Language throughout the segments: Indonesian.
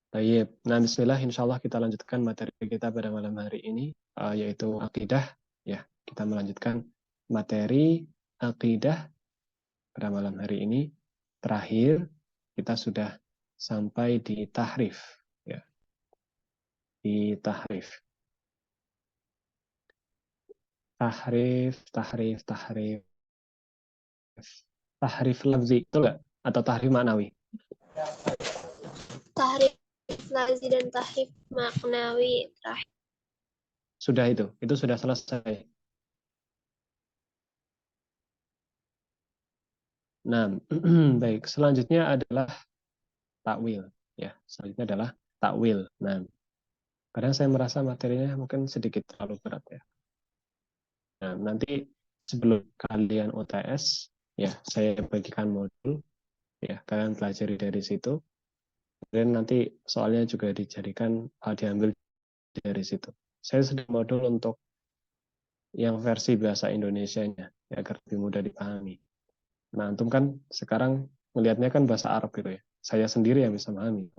Baik. Nah, bismillah, insya Allah kita lanjutkan materi kita pada malam hari ini, yaitu akidah. Ya, kita melanjutkan materi akidah pada malam hari ini. Terakhir, kita sudah sampai di tahrif. Ya, di tahrif. Tahrif. Tahrif lafzi, itu enggak? Atau tahrif maknawi? Tahrif lafzi dan tahrif maknawi terakhir. Sudah itu sudah selesai. Nah, baik. Selanjutnya adalah takwil. Ya, selanjutnya adalah takwil. Nah, kadang saya merasa materinya mungkin sedikit terlalu berat ya. Nah, nanti sebelum kalian UTS, ya saya bagikan modul, ya kalian pelajari dari situ. Dan nanti soalnya juga dijadikan diambil dari situ. Saya sedang modul untuk yang versi bahasa Indonesianya, ya, agar lebih mudah dipahami. Nah, antum kan sekarang melihatnya kan bahasa Arab gitu ya. Saya sendiri yang bisa memahami.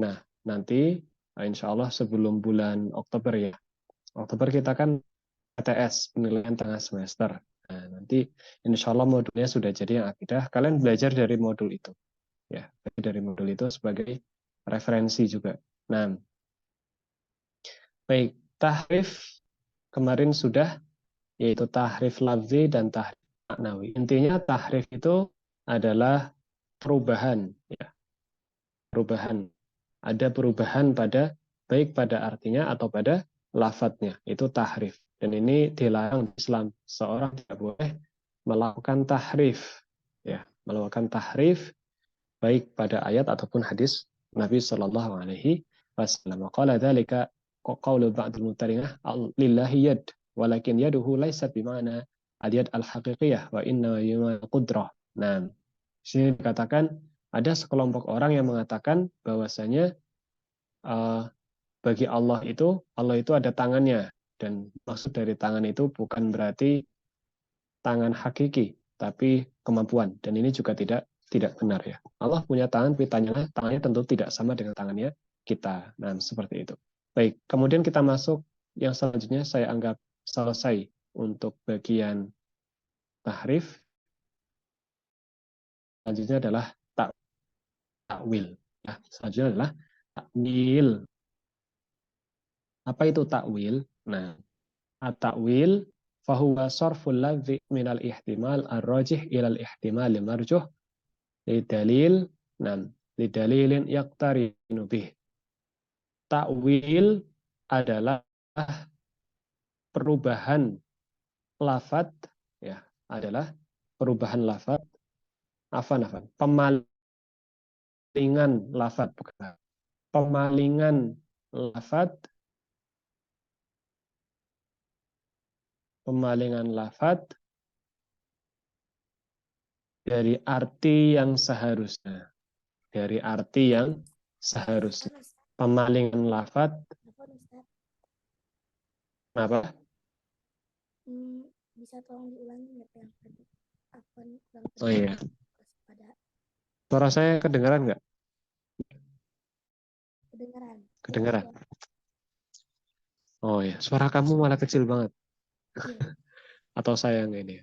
Nah, nanti insya Allah sebelum bulan Oktober ya. Oktober kita kan PTS, penilaian tengah semester. Nah, nanti insya Allah modulnya sudah jadi yang akidah. Kalian belajar dari modul itu. Ya, dari modul itu sebagai referensi juga. Nah, baik. Tahrif kemarin sudah, yaitu tahrif lafzi dan tahrif maknawi. Intinya tahrif itu adalah perubahan, ya, perubahan. Ada perubahan pada baik pada artinya atau pada lafadznya, itu tahrif. Dan ini dilarang di Islam. Seorang tidak boleh melakukan tahrif, ya, melakukan tahrif baik pada ayat ataupun hadis Nabi Shallallahu Alaihi Wasallam. Qala dzalika qaulu ba'dul mutarinah lillahi yad, walakin yaduhu laysat bima'na al-yad al-haqiqiyah wa inna yuma qudrah. Nah, di sini dikatakan ada sekelompok orang yang mengatakan bahwasanya bagi Allah itu ada tangannya, dan maksud dari tangan itu bukan berarti tangan hakiki, tapi kemampuan. Dan ini juga tidak benar ya. Allah punya tangan, tapi tangannya tentu tidak sama dengan tangannya kita. Nah, seperti itu. Baik, kemudian kita masuk yang selanjutnya, saya anggap selesai untuk bagian tahrif. Selanjutnya adalah takwil. Nah, selanjutnya adalah takwil. Apa itu takwil? Nah, at-takwil fahuwa sarful lafzi minal ihtimal ar-rajih ilal ihtimal marjuh lidalil lidalilin yaqtarinu bih. Takwil adalah perubahan lafad, ya, adalah perubahan lafad, pemalingan lafad, bukan pemalingan lafad, dari arti yang seharusnya. Pemalingan lafad. Apa? Bisa tolong diulangi nggak yang tadi? Oh iya. Suara saya kedengaran nggak? Kedengaran. Oh ya, suara kamu malah kecil banget. Atau saya yang ini.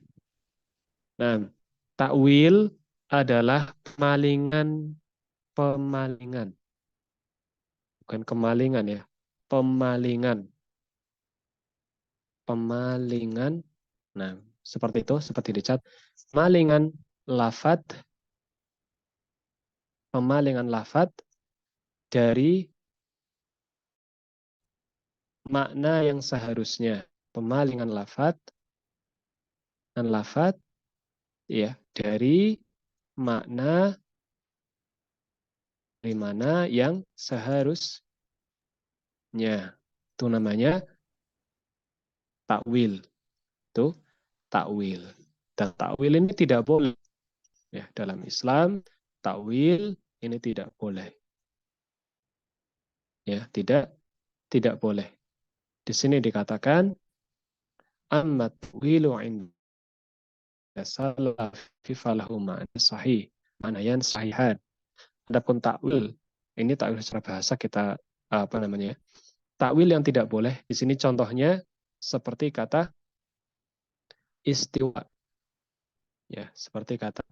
Nah, takwil adalah pemalingan. Bukan kemalingan ya. Pemalingan. Nah, seperti itu, seperti di chat. Pemalingan lafad dari makna yang seharusnya. Pemalingan lafad ya, dari makna yang seharusnya. Itu namanya takwil. Itu takwil. Dan takwil ini tidak boleh. Ya, dalam Islam, takwil ini tidak boleh. Ya, tidak boleh. Di sini dikatakan amma tawilu inda salafi falahu ma'na sahih. Ma'nayan sahihan. Adapun takwil Ini takwil secara bahasa kita apa namanya? Takwil yang tidak boleh. Di sini contohnya seperti kata istiwa. Ya, seperti kata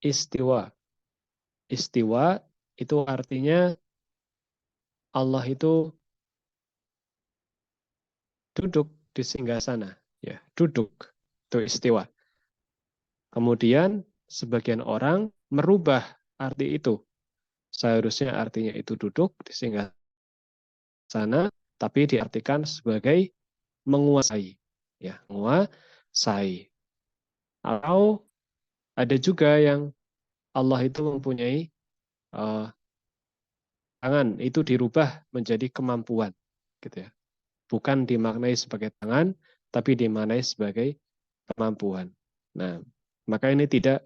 istiwa. Istiwa itu artinya Allah itu duduk di singgasana. Ya, duduk. Itu istiwa. Kemudian sebagian orang merubah arti itu. Seharusnya artinya itu duduk di singgasana, tapi diartikan sebagai menguasai. Ya, menguasai. Atau ada juga yang Allah itu mempunyai tangan, itu dirubah menjadi kemampuan, gitu ya. Bukan dimaknai sebagai tangan, tapi dimaknai sebagai kemampuan. Nah, maka ini tidak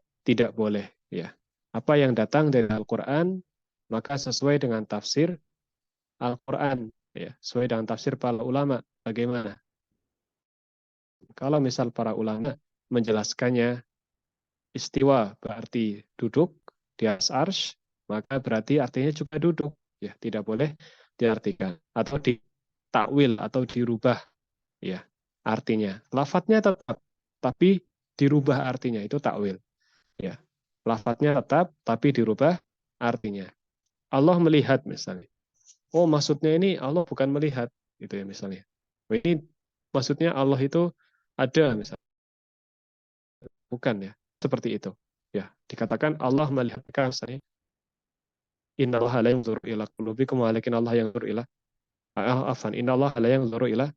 boleh, ya. Apa yang datang dari Al-Qur'an maka sesuai dengan tafsir Al-Qur'an, ya, sesuai dengan tafsir para ulama. Bagaimana? Kalau misal para ulama menjelaskannya istiwa berarti duduk di atas arsy, maka berarti artinya juga duduk, ya, tidak boleh diartikan atau ditakwil atau dirubah, ya, artinya. Lafadznya tetap, tapi dirubah artinya, itu takwil, ya. Lafadznya tetap, tapi dirubah artinya. Allah melihat misalnya. Oh, maksudnya ini Allah bukan melihat, gitu ya misalnya. Oh, ini maksudnya Allah itu ada misalnya. Bukan, ya. Seperti itu. Ya, dikatakan Allah melihat misalnya innallaha la yanzuru ila qulubikum walakin Allah yanzuru ila afan innallaha la yanzuru ila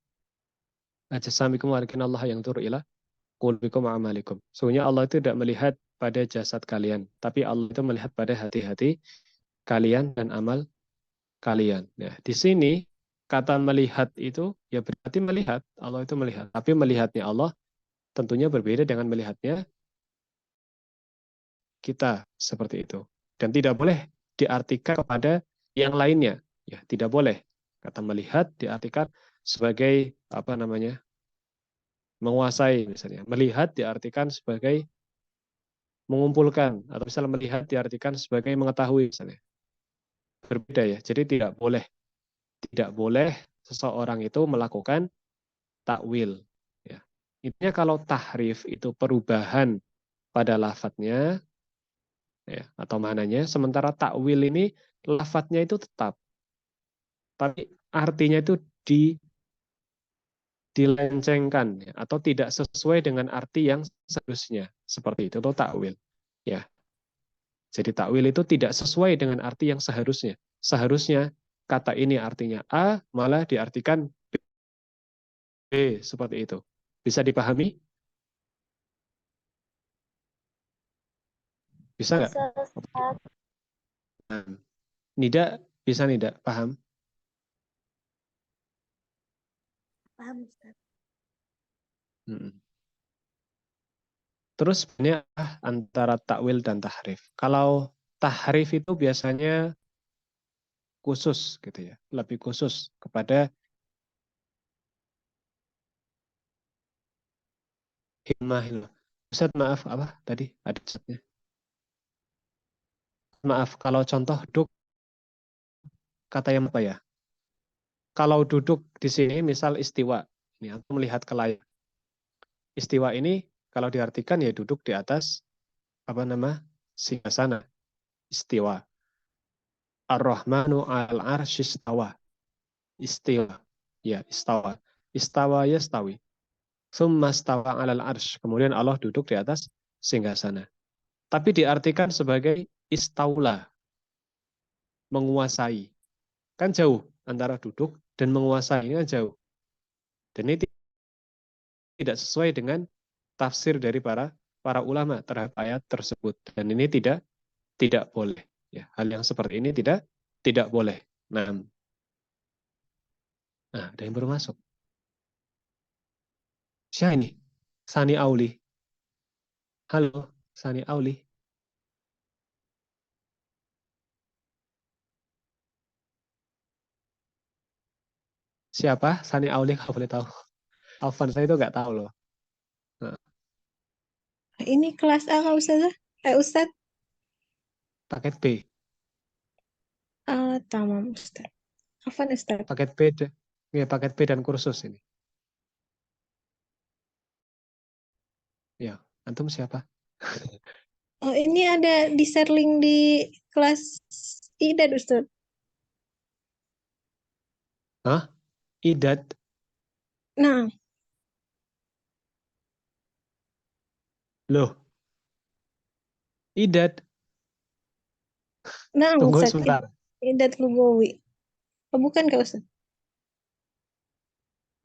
ajsamikum walakin Allah yanzuru ila qulubikum wa amalikum. Sesungguhnya Allah itu tidak melihat pada jasad kalian, tapi Allah itu melihat pada hati-hati kalian dan amal kalian. Nah, di sini kata melihat itu ya berarti melihat, Allah itu melihat. Tapi melihatnya Allah tentunya berbeda dengan melihatnya kita, seperti itu. Dan tidak boleh diartikan kepada yang lainnya. Ya, tidak boleh. Kata melihat diartikan sebagai apa namanya? Menguasai misalnya. Melihat diartikan sebagai mengumpulkan atau misalnya melihat diartikan sebagai mengetahui misalnya. Berbeda, ya. Jadi tidak boleh seseorang itu melakukan takwil, ya. Intinya kalau tahrif itu perubahan pada lafadznya, ya, atau mananya, sementara takwil ini lafadznya itu tetap, tapi artinya itu dilencengkan, ya, atau tidak sesuai dengan arti yang seharusnya. Seperti itu tuh takwil, ya. Jadi takwil itu tidak sesuai dengan arti yang seharusnya. Seharusnya kata ini artinya A, malah diartikan B, seperti itu. Bisa dipahami? Bisa nggak? Bisa, Ustaz. Nah, Nida, bisa Nida, paham? Paham, Ustaz. Hmm. Terus sebenarnya antara takwil dan tahrif. Kalau tahrif itu biasanya khusus gitu ya, lebih khusus kepada hikmah. Ustaz, maaf apa tadi ada Ustaznya? Maaf kalau contoh duduk kata yang apa ya? Kalau duduk di sini misal istiwa, ini aku melihat ke layar. Istiwa ini kalau diartikan ya duduk di atas apa nama singgasana, istiwa. Ar-Rahmanu al-arsyistawa. Istiwa. Ya, istawa. Istawa yastawi. Tsumma stawa 'alal arsy. Kemudian Allah duduk di atas singgasana. Tapi diartikan sebagai istaula, menguasai. Kan jauh antara duduk dan menguasai, ini kan jauh. Dan ini tidak sesuai dengan tafsir dari para ulama terhadap ayat tersebut. Dan ini tidak boleh. Ya, hal yang seperti ini tidak boleh. Nah, ada yang baru masuk. Siapa ini? Sani Auli. Halo, Sani Auli. Siapa? Sani Auli kalau boleh tahu. Alvan saya itu nggak tahu loh. Nah, Ini kelas A Kak Ustazah? Ustaz? paket B. tamam Ustaz. Afwan Ustaz. Paket B, ya paket B dan kursus ini. Ya, antum siapa? Oh, ini ada di share link di kelas IDAD Ustaz. Hah? Idad? Nah, Loh, Idad? nah Tunggu Ustaz, sebentar. IDAD Lugawi. Oh, bukan Kak Ustaz?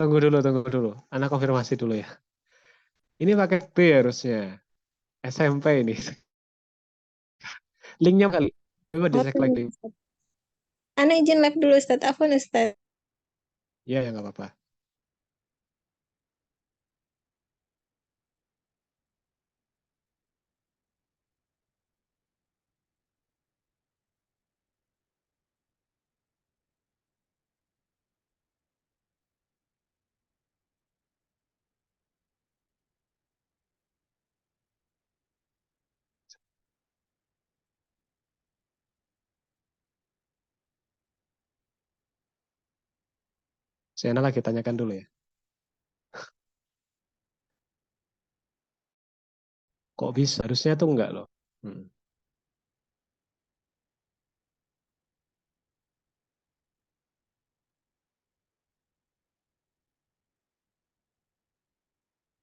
Tunggu dulu. Anak konfirmasi dulu ya. Ini paket B harusnya. SMP ini. Linknya kali. Coba Oh, dicek lagi. Ustaz. Ana izin live dulu Ustaz. Afwan Ustaz. Ya, ya nggak apa-apa. Saya lagi tanyakan dulu ya. Kok bisa? Harusnya tuh enggak loh. Hmm.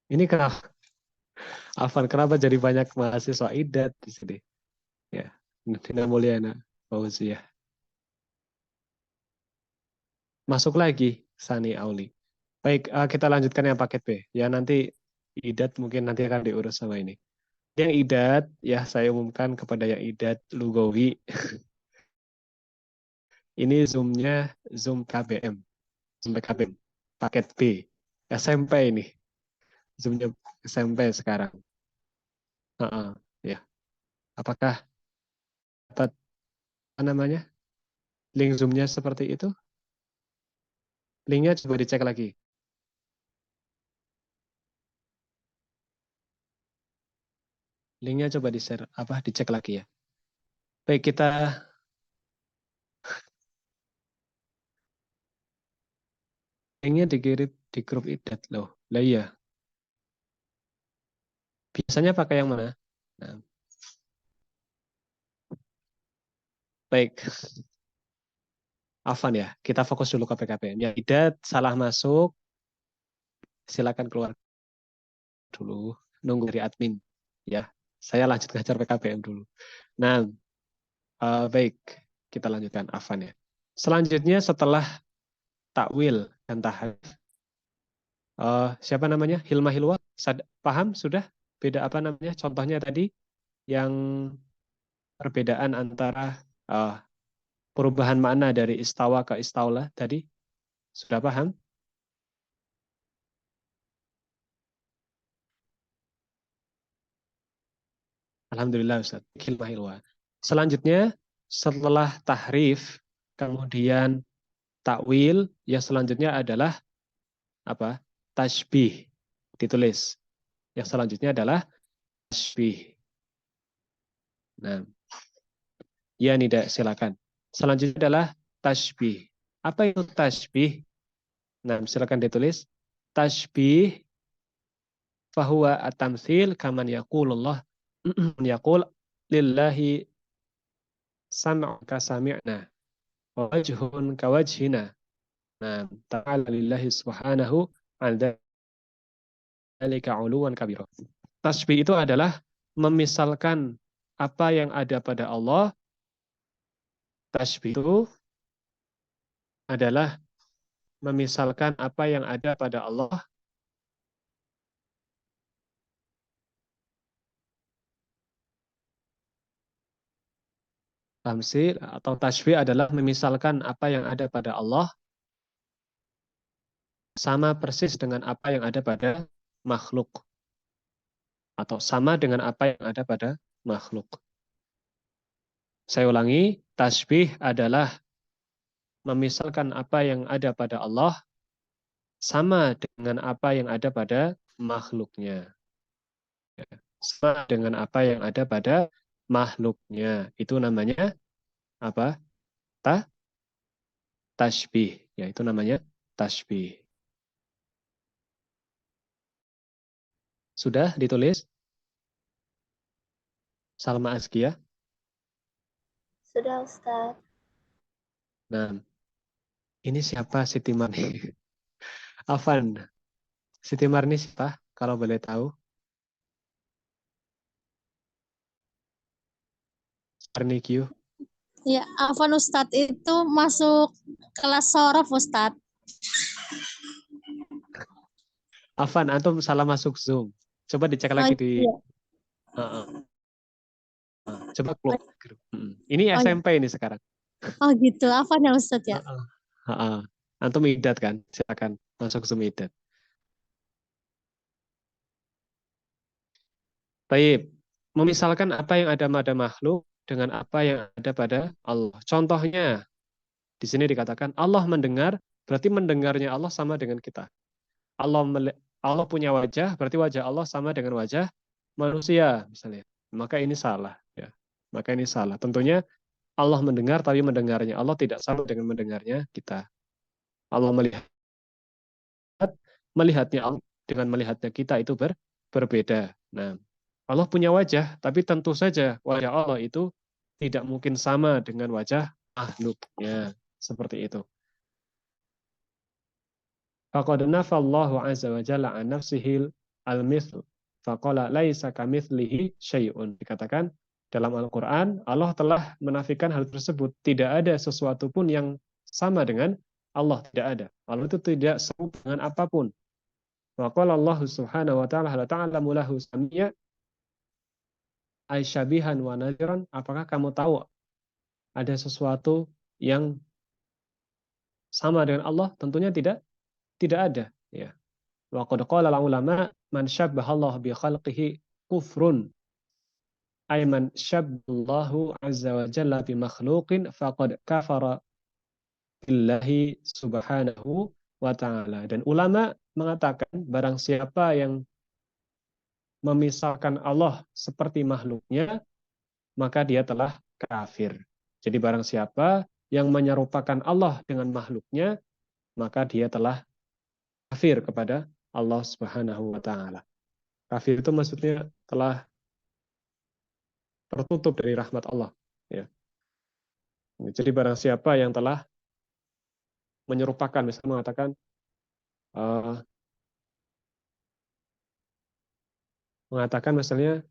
Ini kenapa? Afan, kenapa jadi banyak mahasiswa idat di sini? Ya, Dina Mulyana, Fauzia. Masuk lagi, Sani Auli. Baik, kita lanjutkan yang paket B. Ya, nanti idat mungkin nanti akan diurus sama ini. Yang idat, ya saya umumkan kepada yang idat Lugawi. Ini Zoom-nya Zoom KBM. Zoom KBM. Paket B. SMP ini. Zoom-nya SMP sekarang. Ya. Apakah dapat apa namanya? Link Zoom-nya seperti itu? Linknya coba dicek lagi. Linknya coba di-share, dicek lagi ya. Baik, kita linknya dikirim di grup idat loh. Lah iya, biasanya pakai yang mana? Nah, baik, Afan ya, kita fokus dulu ke PKP. Ya, idat salah masuk, silakan keluar dulu, nunggu dari admin. Ya, saya lanjut ngajar PKPM dulu. Nah, baik, kita lanjutkan Afan ya. Selanjutnya setelah takwil dan tahrif, siapa namanya? Hilma Hilwa, paham sudah? Beda apa namanya? Contohnya tadi yang perbedaan antara perubahan makna dari istawa ke istaula tadi, sudah paham? Alhamdulillah Ustaz. Hilma Hilwa. Selanjutnya setelah tahrif, kemudian takwil, yang selanjutnya adalah apa? Tasbih. Ditulis. Yang selanjutnya adalah tasbih. Nah, ya Nida, silakan. Selanjutnya adalah tasbih. Apa itu tasbih? Nah, silakan ditulis. Tasbih fahuwa at-tamtsil kaman yaqulullah yaqul lillahi sam'u ka sami'na wa wajhun ka wajhina. Nah, ta'ala lillahi subhanahu an dzalika 'uluwan kabira. Tasbih itu adalah memisalkan apa yang ada pada Allah. Tasbih itu adalah memisalkan apa yang ada pada Allah. Tamsil atau tasbih adalah memisalkan apa yang ada pada Allah sama persis dengan apa yang ada pada makhluk. Atau sama dengan apa yang ada pada makhluk. Saya ulangi, tasbih adalah memisalkan apa yang ada pada Allah sama dengan apa yang ada pada makhluknya. Sama dengan apa yang ada pada makhluknya. Itu namanya apa? Tashbih, yaitu namanya tashbih. Sudah ditulis? Salma Azkia. Sudah Ustaz. Nah, ini siapa Siti Marni? Afan, Siti Marni siapa? Kalau boleh tahu. Arnikyu. Ya, Afwan Ustadz itu masuk kelas sorof Ustadz. Afan, antum salah masuk Zoom. Coba dicek lagi di. Iya. Coba keluar grup. Ini Oh, SMP ini sekarang. oh gitu, Afwan ya Ustadz ya. Antum idat kan? Silakan masuk Zoom idat. Baik, memisalkan apa yang ada pada makhluk dengan apa yang ada pada Allah. Contohnya, di sini dikatakan Allah mendengar, berarti mendengarnya Allah sama dengan kita. Allah punya wajah, berarti wajah Allah sama dengan wajah manusia, misalnya. Maka ini salah. Ya. Maka ini salah. Tentunya Allah mendengar, tapi mendengarnya Allah tidak sama dengan mendengarnya kita. Allah melihatnya Allah dengan melihatnya kita itu berbeda. Nah, Allah punya wajah, tapi tentu saja wajah Allah itu tidak mungkin sama dengan wajah makhluknya. Seperti itu. Faqad nafallahu azza wa jalla an nafsihil al-mithl. Faqala laisa kamitslihi syai'un. Dikatakan dalam Al-Qur'an Allah telah menafikan hal tersebut. Tidak ada sesuatu pun yang sama dengan Allah, tidak ada. Allah itu tidak sama dengan apapun. Wa qala Allah subhanahu wa ta'ala la ta'lamu lahu samia ay syabihan wa nadhiran. Apakah kamu tahu ada sesuatu yang sama dengan Allah? Tentunya tidak ada, ya. Wa qad qala ulama man syabbaha Allah bi khalqihi kufrun. Ay man syabballahu azza wa jalla bi makhluqin faqad kafara billahi subhanahu wa ta'ala. Dan ulama mengatakan barang siapa yang memisahkan Allah seperti makhluknya, maka dia telah kafir. Jadi barang siapa yang menyerupakan Allah dengan makhluknya, maka dia telah kafir kepada Allah Subhanahu wa taala. Kafir itu maksudnya telah tertutup dari rahmat Allah, ya. Jadi barang siapa yang telah menyerupakan, misalnya mengatakan misalnya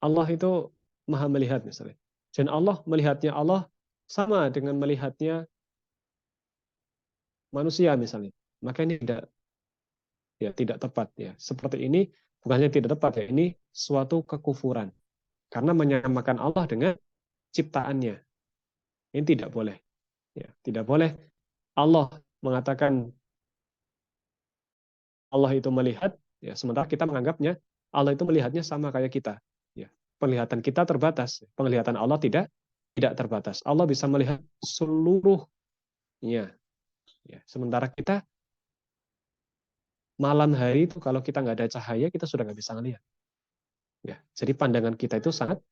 Allah itu maha melihat misalnya. Dan Allah melihatnya Allah sama dengan melihatnya manusia misalnya. Maka ini tidak tepat, ya. Seperti ini bukannya tidak tepat, ya. Ini suatu kekufuran. Karena menyamakan Allah dengan ciptaannya. Ini tidak boleh. Ya, tidak boleh Allah mengatakan Allah itu melihat, ya, sementara kita menganggapnya Allah itu melihatnya sama kayak kita. Ya, penglihatan kita terbatas, penglihatan Allah tidak terbatas. Allah bisa melihat seluruhnya. Ya, sementara kita malam hari itu kalau kita nggak ada cahaya kita sudah nggak bisa ngelihat. Ya, jadi pandangan kita itu sangat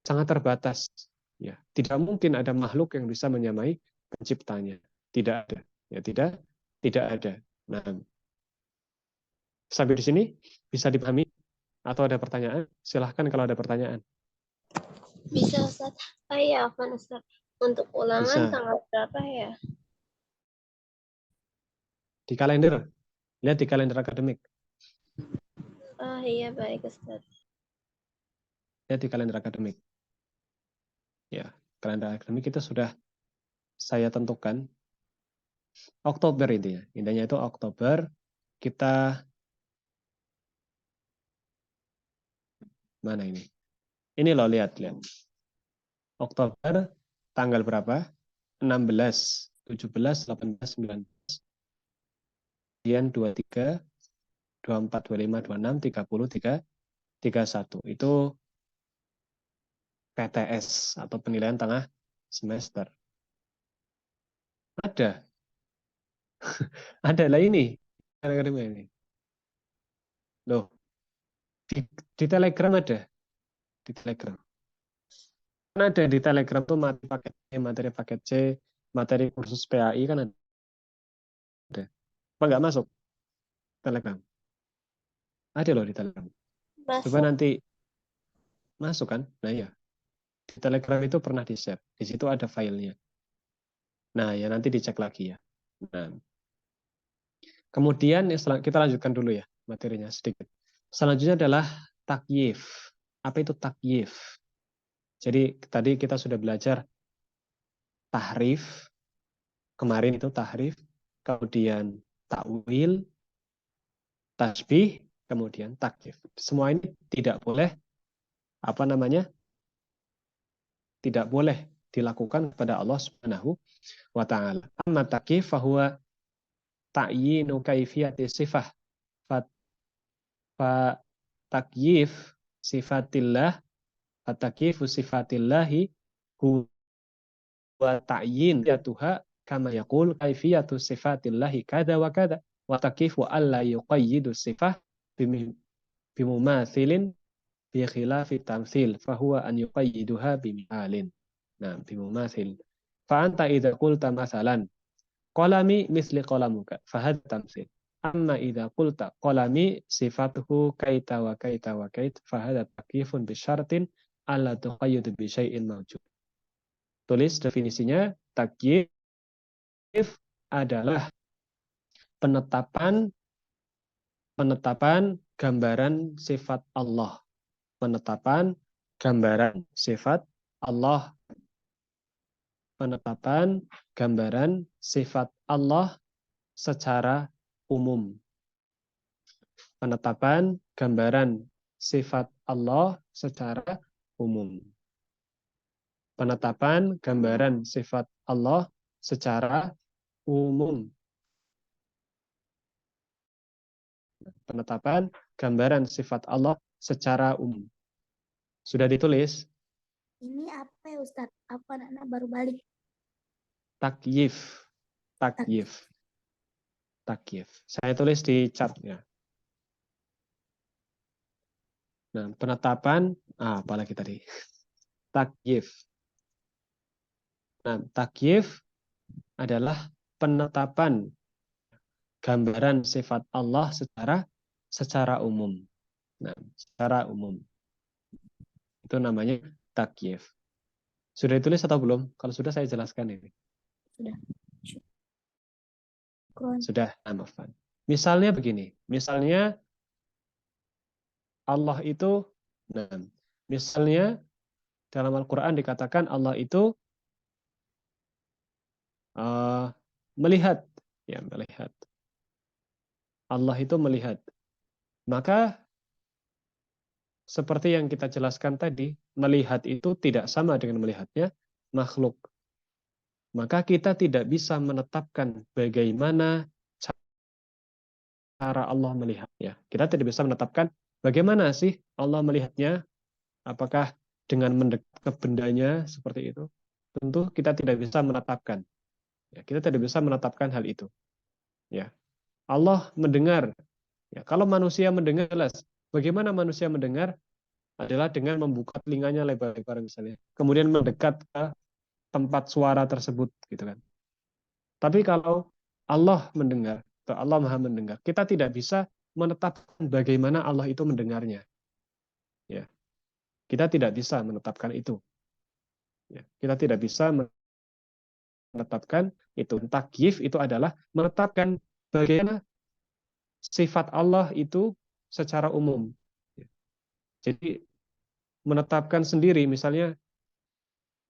terbatas. Ya, tidak mungkin ada makhluk yang bisa menyamai penciptanya. Tidak ada. Ya, tidak ada. Nah, sampai di sini bisa dipahami atau ada pertanyaan? Silahkan kalau ada pertanyaan. Bisa Ustaz. Ya, Afwan Ustaz. Untuk ulangan Bisa. tanggal berapa ya? Di kalender. Lihat di kalender akademik. Iya baik Ustaz. Lihat di kalender akademik. Ya, kalender akademik kita sudah saya tentukan Oktober intinya. Intinya itu Oktober kita mana ini? Ini loh, lihat. Oktober tanggal berapa? 16, 17, 18, 19. Kemudian 23, 24, 25, 26, 30, 31. Itu PTS atau penilaian tengah semester. Ada. Ada lah ini. Ini. Loh, di Telegram ada. Di Telegram. Kan ada di Telegram tuh materi paket C, materi kursus PAI kan ada. Apa nggak masuk Telegram? Ada loh di Telegram. Coba Masuk. nanti masuk kan? Nah ya, di Telegram itu pernah di-share. Di situ ada filenya. Nah ya nanti dicek lagi ya. Nah, kemudian kita lanjutkan dulu ya materinya sedikit. Selanjutnya adalah takyif. Apa itu takyif? Jadi tadi kita sudah belajar tahrif, kemarin itu tahrif, kemudian takwil, tasbih, kemudian takyif. Semua ini tidak boleh tidak boleh dilakukan kepada Allah Subhanahu wa taala. Amma takyif fahuwa ta'yinu kaifiyati sifah. Fa takyif sifatillah, fa takyifu sifatillahi huwa ta'yin yatuha kama yaqul kaifiyatu sifatillahi kada wa kada wa takyifu alla yuqayyidu sifah bimumathilin bi khilafi tamthil fahuwa an yuqayyiduha bimihalin. Nah, bimumathil. Fa anta idza qulta mathalan qalami misli qalamuka fahad tamthil. Amma idza qulta qalami sifatuhu kaita wa kaita wa kait fahada takyifun bi syartin alla tuqayyid bi syai'in mawjud. Tulis definisinya, takyif adalah penetapan gambaran sifat Allah. Penetapan gambaran sifat Allah. Penetapan gambaran sifat Allah secara umum. Penetapan gambaran sifat Allah secara umum. Penetapan gambaran sifat Allah secara umum. Penetapan gambaran sifat Allah secara umum. Sudah ditulis? Ini apa ya Ustadz? Apa anak baru balik? Takyif. Takyif. Takyif. Saya tulis di chat ya. Nah, penetapan, apalagi tadi? Takyif. Nah, takyif adalah penetapan gambaran sifat Allah secara umum. Nah, secara umum. Itu namanya takyif. Sudah ditulis atau belum? Kalau sudah saya jelaskan ini. Sudah, maafkan. Misalnya begini, misalnya Allah itu, misalnya dalam Al-Quran dikatakan Allah itu melihat, ya melihat. Allah itu melihat. Maka seperti yang kita jelaskan tadi, melihat itu tidak sama dengan melihatnya makhluk. Maka kita tidak bisa menetapkan bagaimana cara Allah melihatnya. Kita tidak bisa menetapkan bagaimana sih Allah melihatnya. Apakah dengan mendekat ke bendanya seperti itu? Tentu kita tidak bisa menetapkan. Ya, kita tidak bisa menetapkan hal itu. Ya, Allah mendengar. Ya, kalau manusia mendengar, bagaimana manusia mendengar? Adalah dengan membuka telinganya lebar-lebar misalnya. Kemudian mendekat ke tempat suara tersebut, gitu kan. Tapi kalau Allah mendengar, atau Allah Maha mendengar, kita tidak bisa menetapkan bagaimana Allah itu mendengarnya. Ya, kita tidak bisa menetapkan itu. Ya, kita tidak bisa menetapkan itu. Takyif itu adalah menetapkan bagaimana sifat Allah itu secara umum. Jadi menetapkan sendiri, misalnya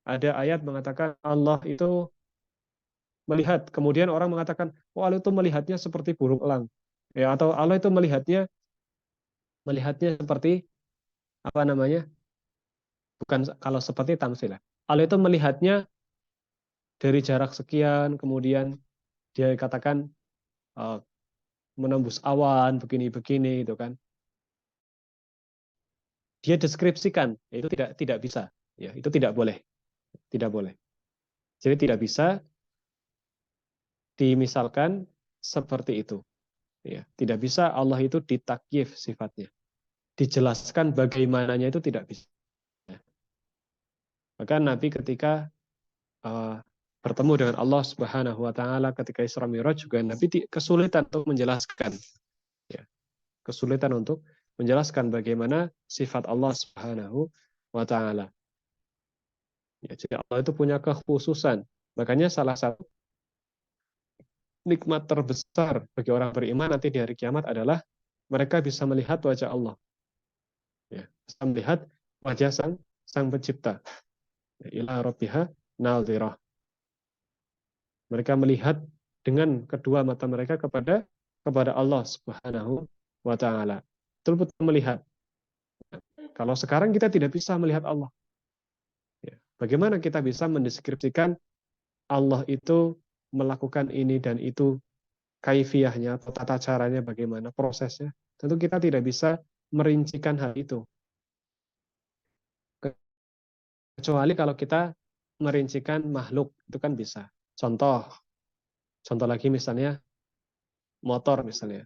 ada ayat mengatakan Allah itu melihat, kemudian orang mengatakan, oh Allah itu melihatnya seperti burung elang, ya, atau Allah itu melihatnya seperti apa namanya? Bukan, kalau seperti tamsil. Allah itu melihatnya dari jarak sekian, kemudian dia katakan menembus awan begini-begini, itu kan. Dia deskripsikan, itu tidak bisa, ya, itu tidak boleh. Jadi tidak bisa dimisalkan seperti itu. Ya, tidak bisa Allah itu ditakyif sifatnya. Dijelaskan bagaimananya itu tidak bisa. Maka Nabi ketika bertemu dengan Allah Subhanahu wa taala ketika Isra Mi'raj juga Nabi kesulitan untuk menjelaskan, ya. Kesulitan untuk menjelaskan bagaimana sifat Allah Subhanahu wa taala. Ya, jadi Allah itu punya kekhususan. Makanya salah satu nikmat terbesar bagi orang beriman nanti di hari kiamat adalah mereka bisa melihat wajah Allah. Ya, bisa melihat wajah sang pencipta. Ila rabbiha nadhirah. Mereka melihat dengan kedua mata mereka kepada Allah Subhanahu wa taala. Betul-betul melihat. Kalau sekarang kita tidak bisa melihat Allah. Ya. Bagaimana kita bisa mendeskripsikan Allah itu melakukan ini dan itu, kaifiyahnya atau tata caranya bagaimana, prosesnya? Tentu kita tidak bisa merincikan hal itu. Kecuali kalau kita merincikan makhluk, itu kan bisa. Contoh lagi misalnya motor misalnya.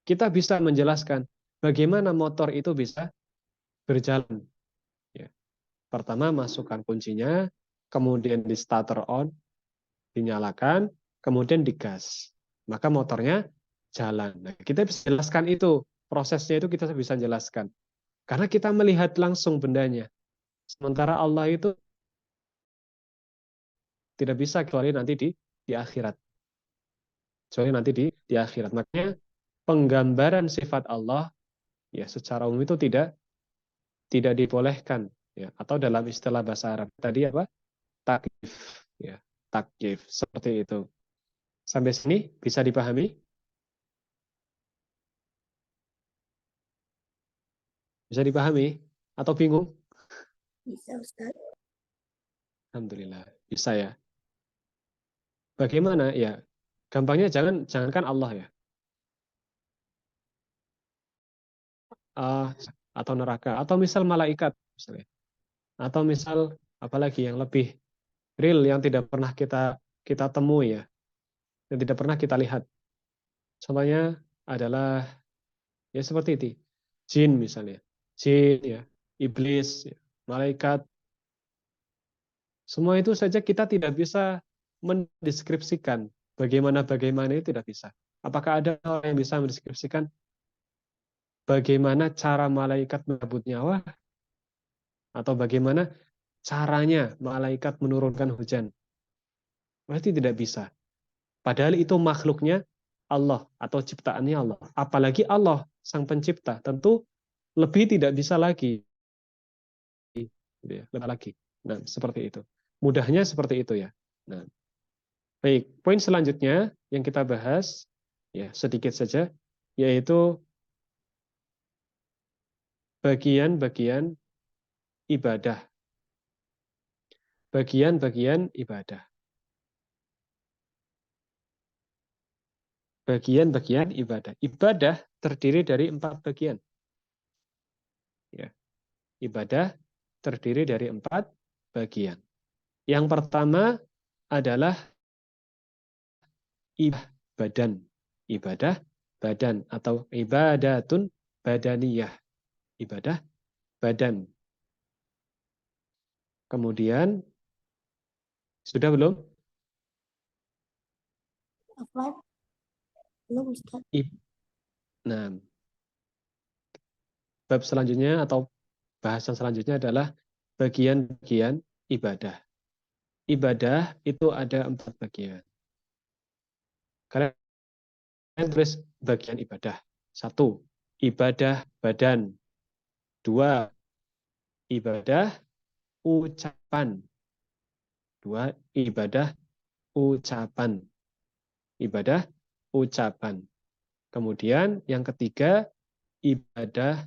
Kita bisa menjelaskan bagaimana motor itu bisa berjalan. Ya. Pertama masukkan kuncinya, kemudian di starter on, dinyalakan, kemudian digas. Maka motornya jalan. Nah, kita bisa jelaskan itu, prosesnya itu kita bisa jelaskan. Karena kita melihat langsung bendanya. Sementara Allah itu tidak bisa kecuali nanti di akhirat. Kecuali nanti di akhirat. Makanya penggambaran sifat Allah ya secara umum itu tidak dibolehkan, ya, atau dalam istilah bahasa Arab tadi apa? Takyif, ya, takyif seperti itu. Sampai sini bisa dipahami? Bisa dipahami atau bingung? Bisa Ustaz. Alhamdulillah, bisa ya. Bagaimana ya? Gampangnya jangankan Allah ya. Atau neraka, atau misal malaikat misalnya. Atau misal apalagi yang lebih real yang tidak pernah kita temui ya. Yang tidak pernah kita lihat. Contohnya adalah ya seperti itu. Jin misalnya. Jin ya, iblis, ya, malaikat. Semua itu saja kita tidak bisa mendeskripsikan bagaimana itu tidak bisa. Apakah ada orang yang bisa mendeskripsikan bagaimana cara malaikat mencabut nyawa? Atau bagaimana caranya malaikat menurunkan hujan? Berarti tidak bisa. Padahal itu makhluknya Allah atau ciptaannya Allah. Apalagi Allah, sang pencipta, tentu lebih tidak bisa lagi. Lebih lagi. Nah, seperti itu. Mudahnya seperti itu ya. Nah, baik, poin selanjutnya yang kita bahas, ya sedikit saja, yaitu bagian-bagian ibadah. Bagian-bagian ibadah. Bagian-bagian ibadah. Ibadah terdiri dari 4 bagian. Ya. Ibadah terdiri dari 4 bagian. Yang pertama adalah ibadah badan. Ibadah badan atau ibadatun badaniyah. Ibadah badan. Kemudian, sudah belum? Apa? Belum Ustaz. Nah, bab selanjutnya atau bahasan selanjutnya adalah bagian-bagian ibadah. Ibadah itu ada 4 bagian. Kalian tulis bagian ibadah. 1, ibadah badan. 2, ibadah ucapan. 2, ibadah ucapan. Ibadah ucapan. Kemudian yang ketiga, ibadah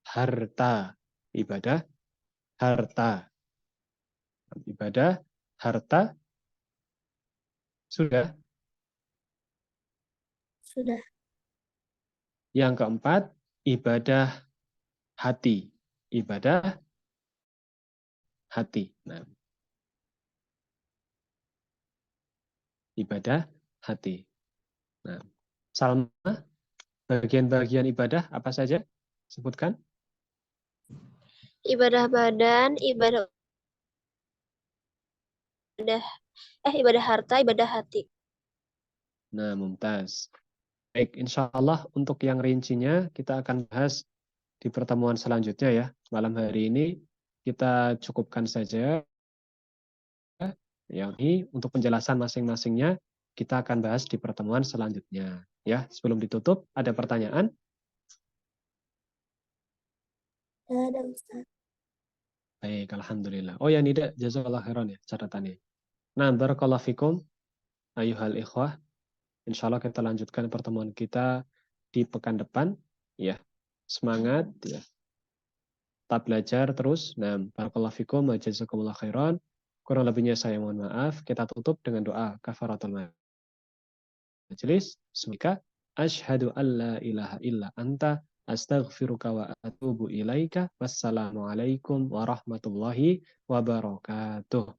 harta. Ibadah harta. Ibadah harta. Sudah? Sudah. Yang keempat, ibadah hati. Ibadah hati. Nah, ibadah hati. Nah, Salma, bagian-bagian ibadah apa saja? Sebutkan. Ibadah badan, ibadah ibadah harta, ibadah hati. Nah, mumtaz. Baik, insya Allah untuk yang rincinya kita akan bahas di pertemuan selanjutnya ya. Malam hari ini kita cukupkan saja. Yang ini untuk penjelasan masing-masingnya kita akan bahas di pertemuan selanjutnya. Ya, sebelum ditutup, ada pertanyaan? Tidak ada Ustaz. Baik, alhamdulillah. Oh ya, Nida, jazakallah khairan ya catatannya. Nah, barakallahu fikum ayuhal ikhwah. Insya Allah kita lanjutkan pertemuan kita di pekan depan. Ya, semangat ya. Tetap belajar terus. Nah, barakallahu fikum wa jazakumullah khairan. Kurang lebihnya saya mohon maaf. Kita tutup dengan doa kafaratul majelis. Semoga asyhadu an la ilaha illa anta astaghfiruka wa atubu ilaika. Wassalamualaikum warahmatullahi wabarakatuh.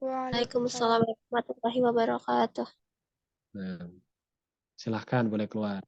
Waalaikumsalam warahmatullahi wabarakatuh. Nah, silahkan boleh keluar.